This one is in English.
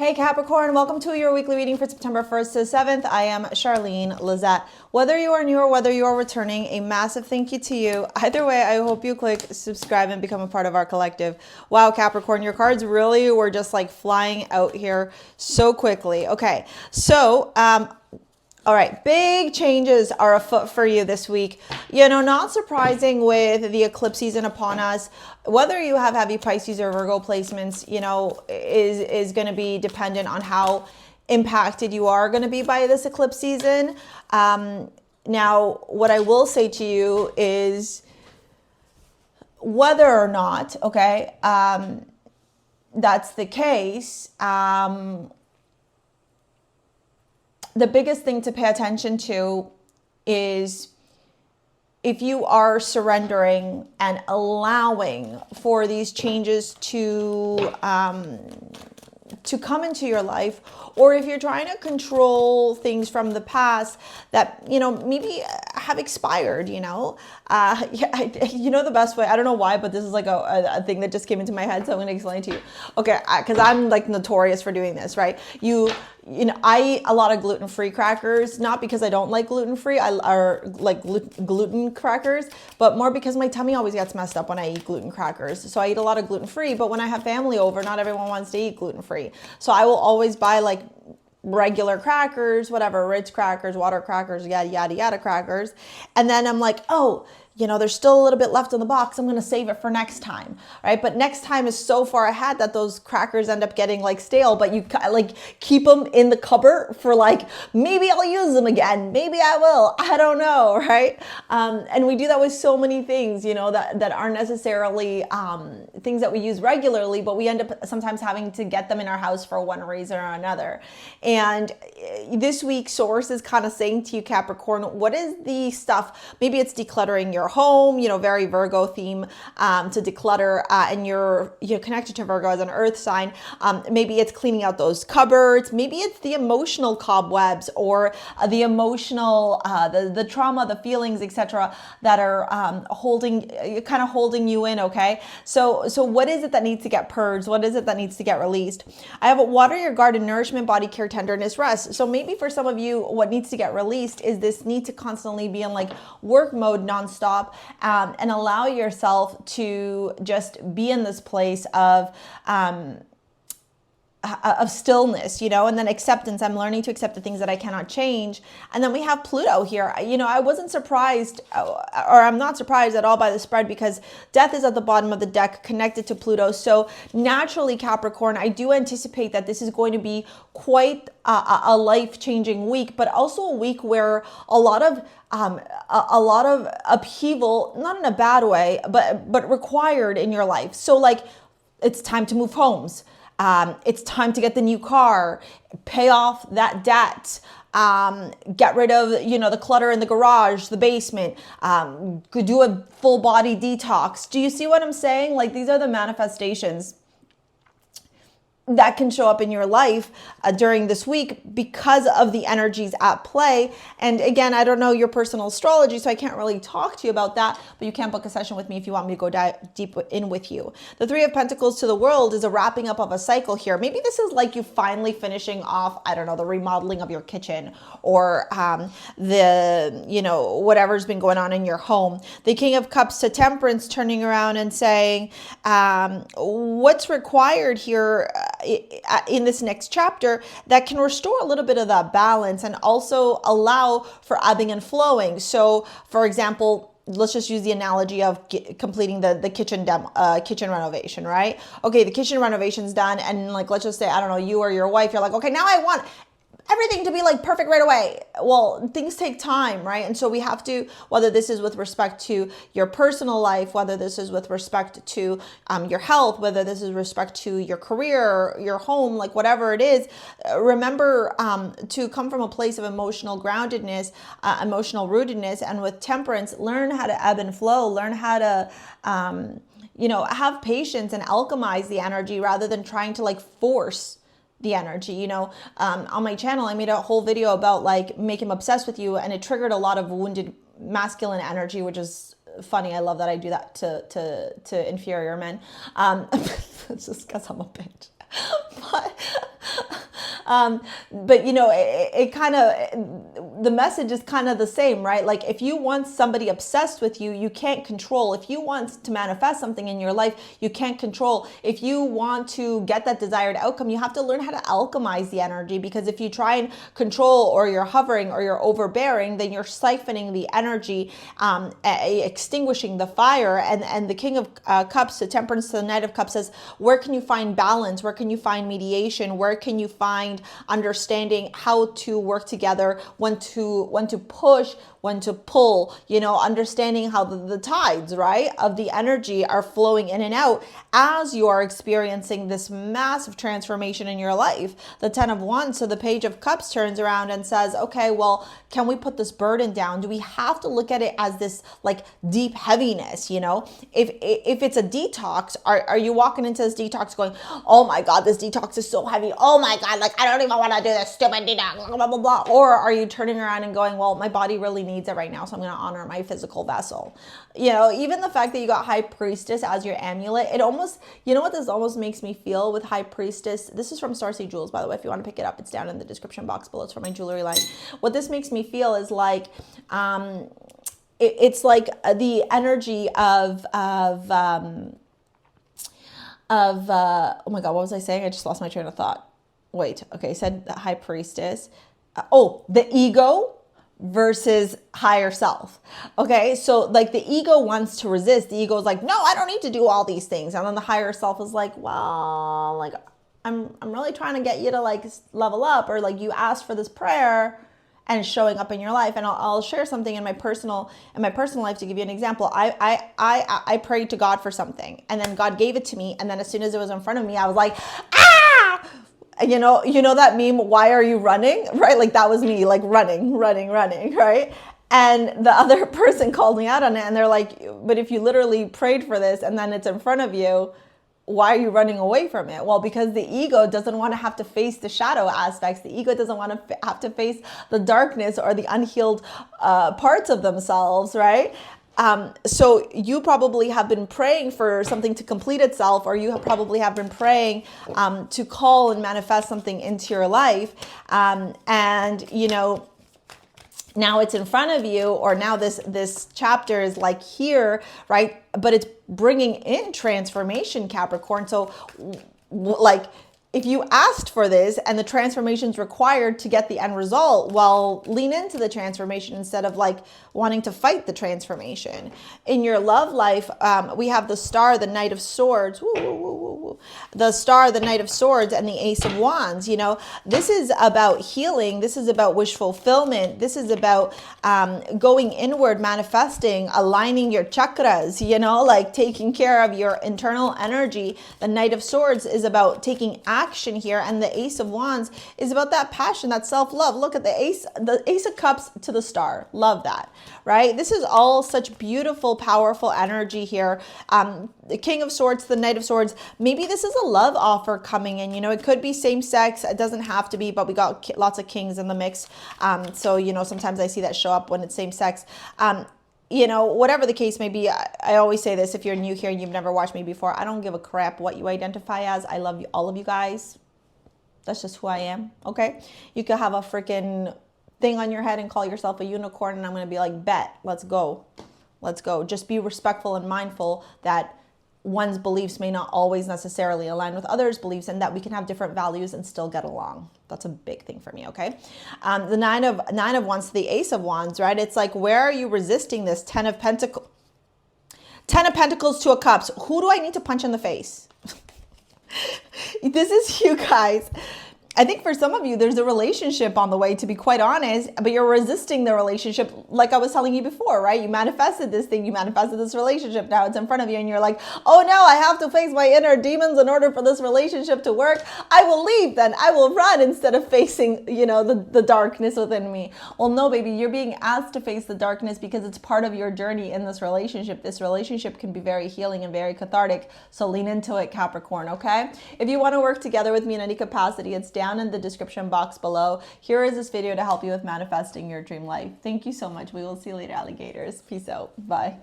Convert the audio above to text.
Hey Capricorn, welcome to your weekly reading for September 1st to 7th. I am Charlene Lizette. Whether you are new or whether you are returning, a massive thank you to you. Either way, I hope you click subscribe and become a part of our collective. Wow, Capricorn, your cards really were just like flying out here so quickly. Okay, so all right, big changes are afoot for you this week. You know, not surprising with the eclipse season upon us. Whether you have heavy Pisces or Virgo placements, you know, is going to be dependent on how impacted you are going to be by this eclipse season. Now, what I will say to you is whether or not, okay, that's the case, the biggest thing to pay attention to is if you are surrendering and allowing for these changes to come into your life, or if you're trying to control things from the past that, you know, maybe have expired, you know. You know the best way, I don't know why, but this is like a thing that just came into my head, so I'm going to explain to you. Okay, because I'm like notorious for doing this, right? You know, I eat a lot of gluten-free crackers, not because I don't like gluten-free, or like gluten crackers, but more because my tummy always gets messed up when I eat gluten crackers. So I eat a lot of gluten-free, but when I have family over, not everyone wants to eat gluten-free. So I will always buy like regular crackers, whatever, Ritz crackers, water crackers, yada, yada, yada crackers. And then I'm like, oh, you know, there's still a little bit left in the box. I'm going to save it for next time, right? But next time is so far ahead that those crackers end up getting like stale, but you like keep them in the cupboard for like, maybe I'll use them again. Maybe I will. I don't know, right? And we do that with so many things, you know, that aren't necessarily things that we use regularly, but we end up sometimes having to get them in our house for one reason or another. And this week, Source is kind of saying to you, Capricorn, what is the stuff? Maybe it's decluttering your home, you know, very Virgo theme, to declutter, and you're connected to Virgo as an earth sign. Maybe it's cleaning out those cupboards. Maybe it's the emotional cobwebs, or the emotional, the trauma, the feelings, etc., that are kind of holding you in. Okay, so what is it that needs to get purged? What is it that needs to get released? I have a water your garden, nourishment, body care, tenderness, rest. So maybe for some of you, what needs to get released is this need to constantly be in like work mode nonstop, and allow yourself to just be in this place of stillness, you know, and then acceptance. I'm learning to accept the things that I cannot change. And then we have Pluto here. You know, I wasn't surprised, or I'm not surprised at all by the spread, because death is at the bottom of the deck connected to Pluto. So naturally, Capricorn, I do anticipate that this is going to be quite a life-changing week, but also a week where a lot of upheaval, not in a bad way, but required in your life. So like, it's time to move homes. It's time to get the new car, pay off that debt, get rid of, you know, the clutter in the garage, the basement, do a full body detox. Do you see what I'm saying? Like, these are the manifestations that can show up in your life during this week because of the energies at play. And again, I don't know your personal astrology, so I can't really talk to you about that, but you can book a session with me if you want me to go deep in with you. The Three of Pentacles to the World is a wrapping up of a cycle here. Maybe this is like you finally finishing off, I don't know, the remodeling of your kitchen, or the, you know, whatever's been going on in your home. The King of Cups to Temperance turning around and saying, what's required here in this next chapter that can restore a little bit of that balance and also allow for ebbing and flowing. So for example, let's just use the analogy of completing the kitchen renovation, right? Okay, the kitchen renovation's done, and like, let's just say, I don't know, you or your wife, you're like, okay, now I want everything to be like perfect right away. Well, things take time, right? And so we have to, whether this is with respect to your personal life, whether this is with respect to your health, whether this is respect to your career, your home, like whatever it is, remember to come from a place of emotional groundedness, emotional rootedness, and with temperance, learn how to ebb and flow, learn how to, you know, have patience and alchemize the energy rather than trying to like force the energy. You know, on my channel, I made a whole video about like make him obsessed with you, and it triggered a lot of wounded masculine energy, which is funny. I love that I do that to inferior men. It's just because I'm a bitch. But But you know, it kind of, the message is kind of the same, right? Like if you want somebody obsessed with you, you can't control. If you want to manifest something in your life, you can't control. If you want to get that desired outcome, you have to learn how to alchemize the energy, because if you try and control, or you're hovering, or you're overbearing, then you're siphoning the energy, extinguishing the fire. And the King of Cups, the Temperance to the Knight of Cups says, where can you find balance? Where can you find mediation? Where can you find understanding how to work together, when to push, when to pull, you know, understanding how the tides, right, of the energy are flowing in and out as you are experiencing this massive transformation in your life. The 10 of Wands, so the Page of Cups turns around and says, okay, well, can we put this burden down? Do we have to look at it as this like deep heaviness, you know? If it's a detox, are you walking into this detox going, oh my God, this detox is so heavy. Oh my God, like I don't even want to do this stupid detox, blah, blah, blah, blah. Or are you turning around and going, well, my body really needs it right now, so I'm going to honor my physical vessel. You know, even the fact that you got High Priestess as your amulet, it almost, you know what this almost makes me feel with High Priestess? This is from StarSea Jewels, by the way. If you want to pick it up, it's down in the description box below. It's from my jewelry line. What this makes me feel is like, it's like the energy of oh my God, what was I saying? I just lost my train of thought. Wait, okay, I said the High Priestess. The ego versus higher self. Okay, so like the ego wants to resist. The ego is like, no, I don't need to do all these things. And then the higher self is like, well, like I'm really trying to get you to like level up, or like you asked for this prayer and it's showing up in your life. And I'll share something in my personal life to give you an example. I prayed to God for something, and then God gave it to me. And then as soon as it was in front of me, I was like, ah! You know that meme, why are you running? Right? Like that was me, like running, right? And the other person called me out on it, and they're like, but if you literally prayed for this and then it's in front of you, why are you running away from it? Well, because the ego doesn't want to have to face the shadow aspects. The ego doesn't want to have to face the darkness or the unhealed parts of themselves, right? So you probably have been praying for something to complete itself, or you probably have been praying to call and manifest something into your life. And, you know, now it's in front of you, or now this chapter is like here, right? But it's bringing in transformation, Capricorn. So like, if you asked for this and the transformation is required to get the end result, well, lean into the transformation instead of like wanting to fight the transformation. In your love life, we have the Star, the Knight of Swords. Woo, woo, woo, woo, woo. The Star, the Knight of Swords, and the Ace of Wands. You know, this is about healing. This is about wish fulfillment. This is about going inward, manifesting, aligning your chakras, you know, like taking care of your internal energy. The Knight of Swords is about taking action here, and the Ace of Wands is about that passion, that self-love. Look at the Ace of Cups to the Star. Love that, right? This is all such beautiful, powerful energy here. The King of Swords, the Knight of Swords. Maybe this is a love offer coming in. You know, it could be same sex. It doesn't have to be, but we got lots of kings in the mix. So, you know, sometimes I see that show up when it's same sex. You know, whatever the case may be, I always say this, if you're new here and you've never watched me before, I don't give a crap what you identify as. I love you, all of you guys. That's just who I am, okay? You could have a freaking thing on your head and call yourself a unicorn, and I'm going to be like, bet, let's go. Let's go. Just be respectful and mindful that one's beliefs may not always necessarily align with others' beliefs, and that we can have different values and still get along. That's a big thing for me, okay? The nine of Wands to the Ace of Wands, right? It's like, where are you resisting this? Ten of Pentacles to a Cups. Who do I need to punch in the face? This is you guys. I think for some of you, there's a relationship on the way, to be quite honest, but you're resisting the relationship. Like I was telling you before, right? You manifested this thing, you manifested this relationship. Now it's in front of you and you're like, oh no, I have to face my inner demons in order for this relationship to work. I will leave then. I will run instead of facing, you know, the darkness within me. Well, no, baby, you're being asked to face the darkness because it's part of your journey in this relationship. This relationship can be very healing and very cathartic. So lean into it, Capricorn, okay? If you want to work together with me in any capacity, it's down in the description box below. Here is this video to help you with manifesting your dream life. Thank you so much. We will see you later, alligators. Peace out. Bye.